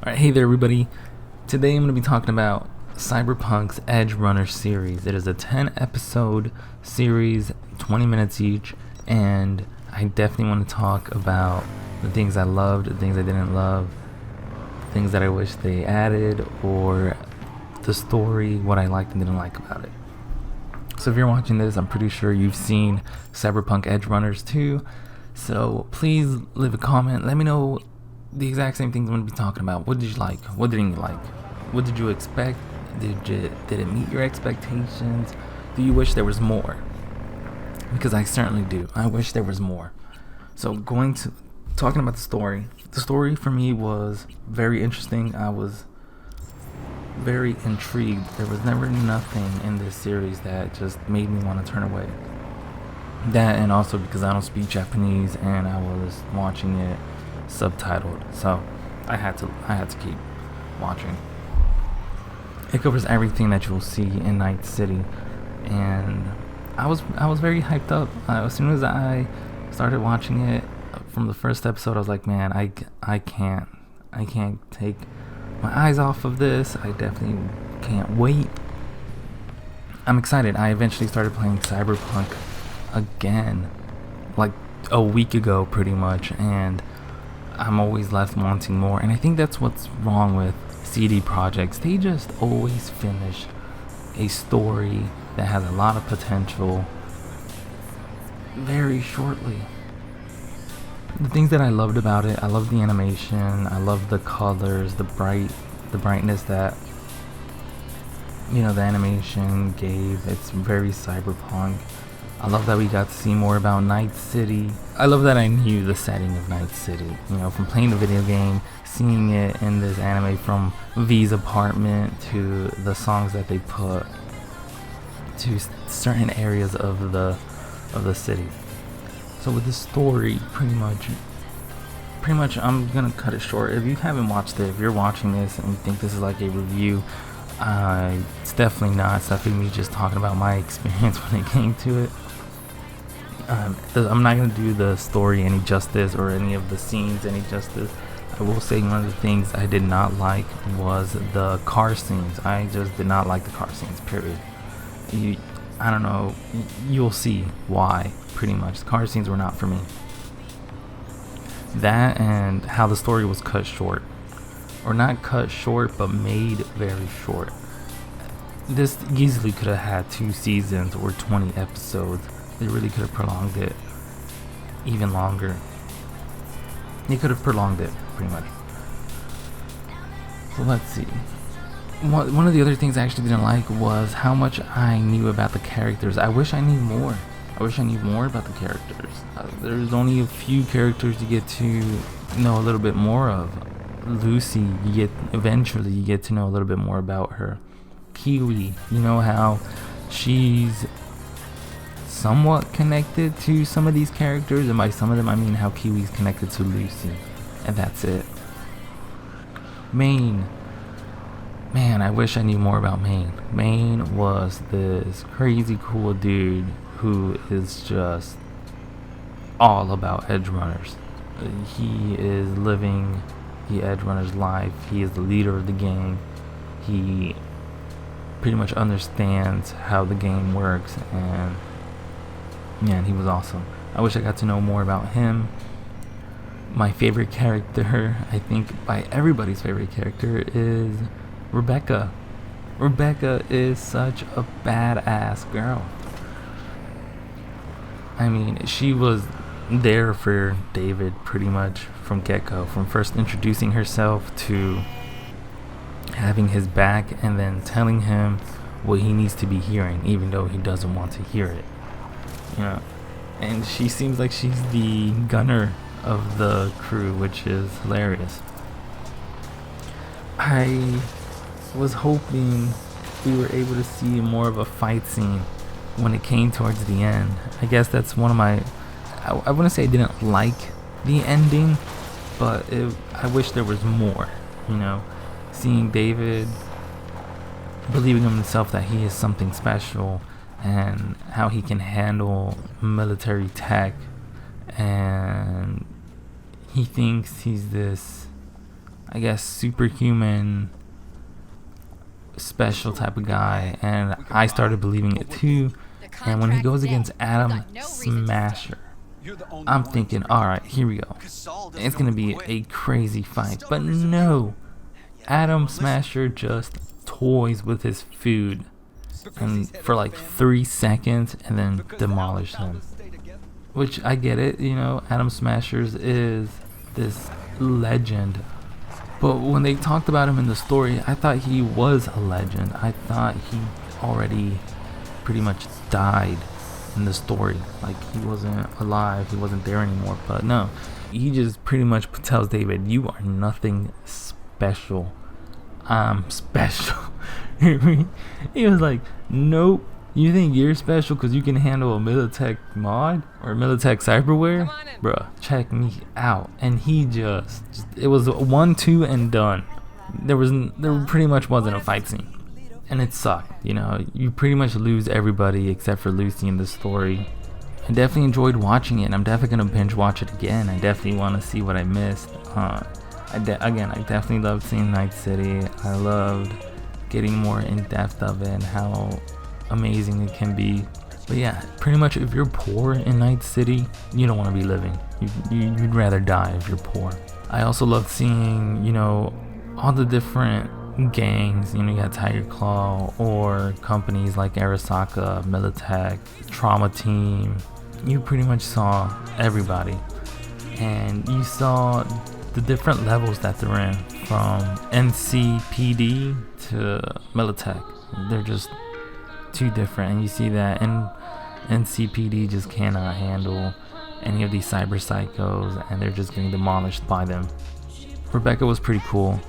Alright, hey there everybody. Today I'm going to be talking about Cyberpunk's Edgerunners series. It is a 10 episode series, 20 minutes each, and I definitely want to talk about the things I loved, the things I didn't love, the things that I wish they added, or the story, what I liked and didn't like about it. So if you're watching this, I'm pretty sure you've seen Cyberpunk Edgerunners 2, so please leave a comment, let me know the exact same things I'm going to be talking about. What did you like? What didn't you like? What did you expect? Did it meet your expectations? Do you wish there was more? Because I certainly do. I wish there was more. So talking about the story. The story for me was very interesting. I was very intrigued. There was never nothing in this series that just made me want to turn away. That, and also because I don't speak Japanese and I was watching it subtitled, so I had to keep watching. It covers everything that you'll see in Night City, and I was very hyped up. As soon as I started watching it from the first episode, I was like, man, I can't take my eyes off of this. I definitely can't wait. I'm excited. I eventually started playing Cyberpunk again, like a week ago pretty much, and I'm always left wanting more, and I think that's what's wrong with CD Projects. They just always finish a story that has a lot of potential very shortly. The things that I loved about it, I loved the animation, I loved the colors, the brightness that the animation gave. It's very cyberpunk. I love that we got to see more about Night City. I love that I knew the setting of Night City, from playing the video game, seeing it in this anime, from V's apartment to the songs that they put to certain areas of the city. So with the story, pretty much I'm gonna cut it short. If you haven't watched it, if you're watching this and you think this is like a review, it's definitely not. It's definitely me just talking about my experience when it came to it. I'm not going to do the story any justice or any of the scenes any justice. I will say one of the things I did not like was the car scenes. I just did not like the car scenes, period. I don't know, you'll see why, pretty much. The car scenes were not for me. That and how the story was cut short. Or not cut short, but made very short. This easily could have had 2 seasons or 20 episodes. They really could have prolonged it even longer. They could have prolonged it, pretty much. So let's see. One of the other things I actually didn't like was how much I knew about the characters. I wish I knew more. I wish I knew more about the characters. There's only a few characters you get to know a little bit more of. Lucy, eventually you get to know a little bit more about her. Kiwi, how she's somewhat connected to some of these characters, and by some of them I mean how Kiwi's connected to Lucy, and that's it. Maine, man, I wish I knew more about Maine. Maine was this crazy cool dude who is just all about Edgerunners. He is living the Edgerunners life. He is the leader of the gang. He pretty much understands how the game works, and man, he was awesome. I wish I got to know more about him. My favorite character, I think by everybody's favorite character, is Rebecca. Rebecca is such a badass girl. I mean, she was there for David pretty much from get-go, from first introducing herself to having his back and then telling him what he needs to be hearing, even though he doesn't want to hear it. And she seems like she's the gunner of the crew, which is hilarious. I was hoping we were able to see more of a fight scene when it came towards the end. I guess that's one of my... I wouldn't say I didn't like the ending, but I wish there was more, Seeing David believing in himself that he is something special, and how he can handle military tech, and he thinks he's this I guess, superhuman, special type of guy, and I started believing it too. And when he goes against Adam Smasher, I'm thinking, alright, here we go. It's gonna be a crazy fight. But no, Adam Smasher just toys with his food and for like 3 seconds and then demolishes him. Which, I get it, Adam Smashers is this legend. But when they talked about him in the story, I thought he was a legend. I thought he already pretty much died in the story. Like, he wasn't alive, he wasn't there anymore. But no, he just pretty much tells David, you are nothing special. I'm special. He was like, nope. You think you're special because you can handle a Militech mod or Militech cyberware? Bruh, check me out. And he just it was 1-2 and done. There pretty much wasn't a fight scene. And it sucked, You pretty much lose everybody except for Lucy in the story. I definitely enjoyed watching it, and I'm definitely going to binge watch it again. I definitely want to see what I missed. I definitely loved seeing Night City. I loved getting more in depth of it and how amazing it can be. But yeah, pretty much if you're poor in Night City, you don't want to be living. You'd rather die if you're poor. I also loved seeing, all the different gangs. You got Tiger Claw or companies like Arasaka, Militech, Trauma Team. You pretty much saw everybody, and you saw the different levels that they're in, from NCPD to Militech. They're just too different, and you see that, and NCPD just cannot handle any of these cyber psychos, and they're just getting demolished by them. Rebecca was pretty cool.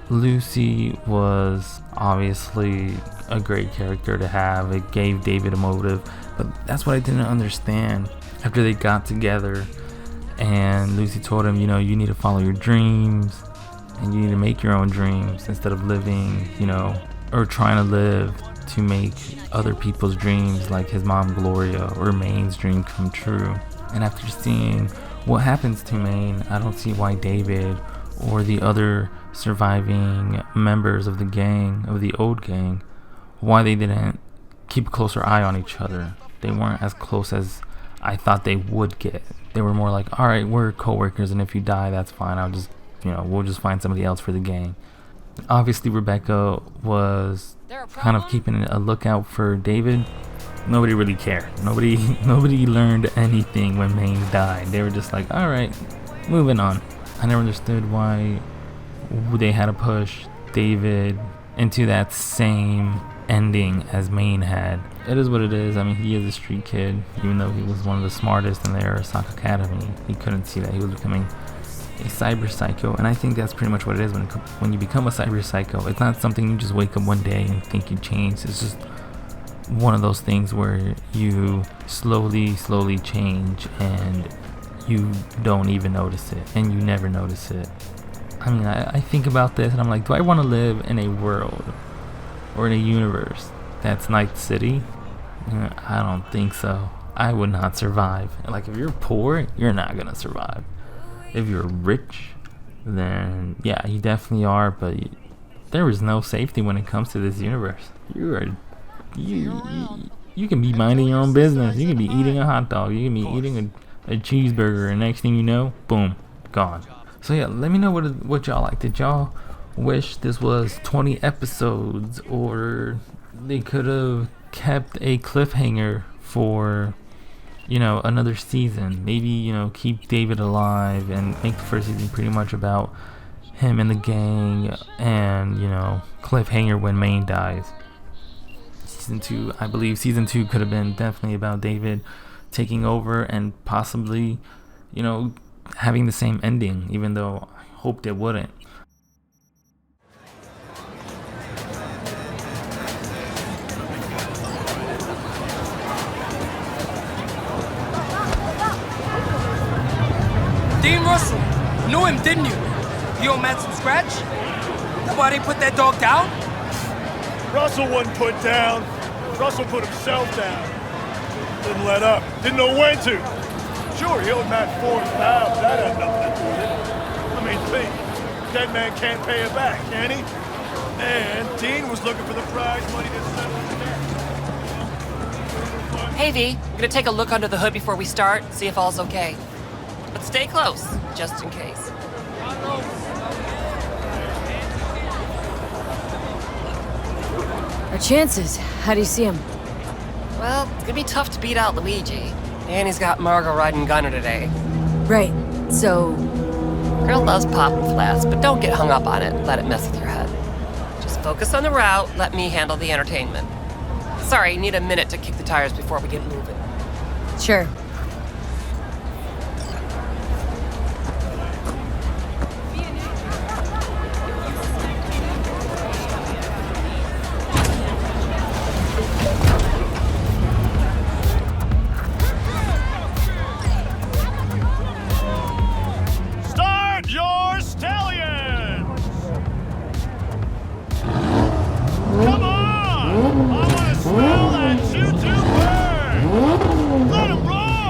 Lucy was obviously a great character to have. It gave David a motive, but that's what I didn't understand. After they got together and Lucy told him, you need to follow your dreams and you need to make your own dreams instead of living, or trying to live to make other people's dreams, like his mom Gloria or Maine's dream, come true. And after seeing what happens to Maine, I don't see why David or the other surviving members of the gang, of the old gang, why they didn't keep a closer eye on each other. They weren't as close as I thought they would get. They were more like, alright, we're co-workers, and if you die, that's fine. I'll just, we'll just find somebody else for the gang. Obviously, Rebecca was kind of keeping a lookout for David. Nobody really cared. Nobody learned anything when Maine died. They were just like, alright, moving on. I never understood why they had to push David into that same ending as Maine had. It is what it is. I mean, he is a street kid, even though he was one of the smartest in the Arasaka Academy. He couldn't see that he was becoming a cyber psycho, and I think that's pretty much what it is when you become a cyber psycho. It's not something you just wake up one day and think you change. It's just one of those things where you slowly change, and you don't even notice it, and you never notice it. I mean, I think about this and I'm like, do I want to live in a world or in a universe that's Night City? I don't think so. I would not survive. Like, if you're poor, you're not gonna survive. If you're rich, then yeah, you definitely are, but there is no safety when it comes to this universe. You can be minding your own business. You can be eating a hot dog. You can be eating a cheeseburger, and next thing you know, boom, gone. So yeah, let me know what y'all like. Did y'all wish this was 20 episodes, or they could have kept a cliffhanger for, another season? Maybe, keep David alive and make the first season pretty much about him and the gang, and, cliffhanger when Maine dies. I believe season 2 could have been definitely about David taking over and possibly, having the same ending, even though I hoped it wouldn't. Dean Russell, knew him, didn't you? You owe Matt some scratch? Why they put that dog down? Russell wasn't put down. Russell put himself down. Didn't let up. Didn't know when to. Sure, he owed Matt $4,000. That had nothing to do with it. I mean, think. Dead man can't pay it back, can he? And Dean was looking for the prize money to settle his debt. Hey V, I'm gonna take a look under the hood before we start, see if all's okay. But stay close, just in case. Our chances. How do you see him? Well, it's gonna be tough to beat out Luigi. And he's got Margot riding Gunner today. Right. So, Girl loves popping flasks, but don't get hung up on it. Let it mess with your head. Just focus on the route, let me handle the entertainment. Sorry, need a minute to kick the tires before we get moving. sure. Start your stallions! Come on! I want to smell that choo-choo burn! Let 'em roll!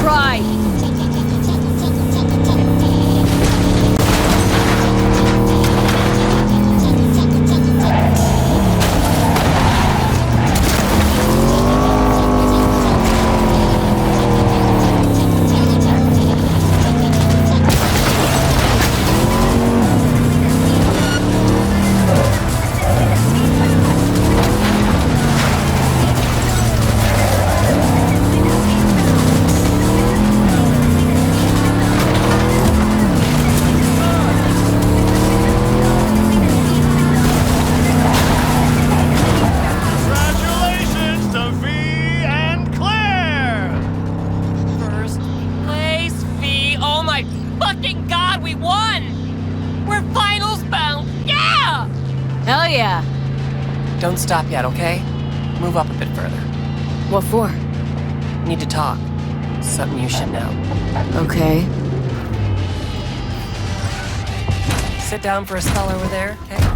try! Congratulations to V and Claire! First place, V. Oh my fucking god, we won! We're finals bound! Yeah! Hell yeah! Don't stop yet, okay? Move up a bit further. What for? Need to talk. Something you should know. Okay. Sit down for a spell over there, okay?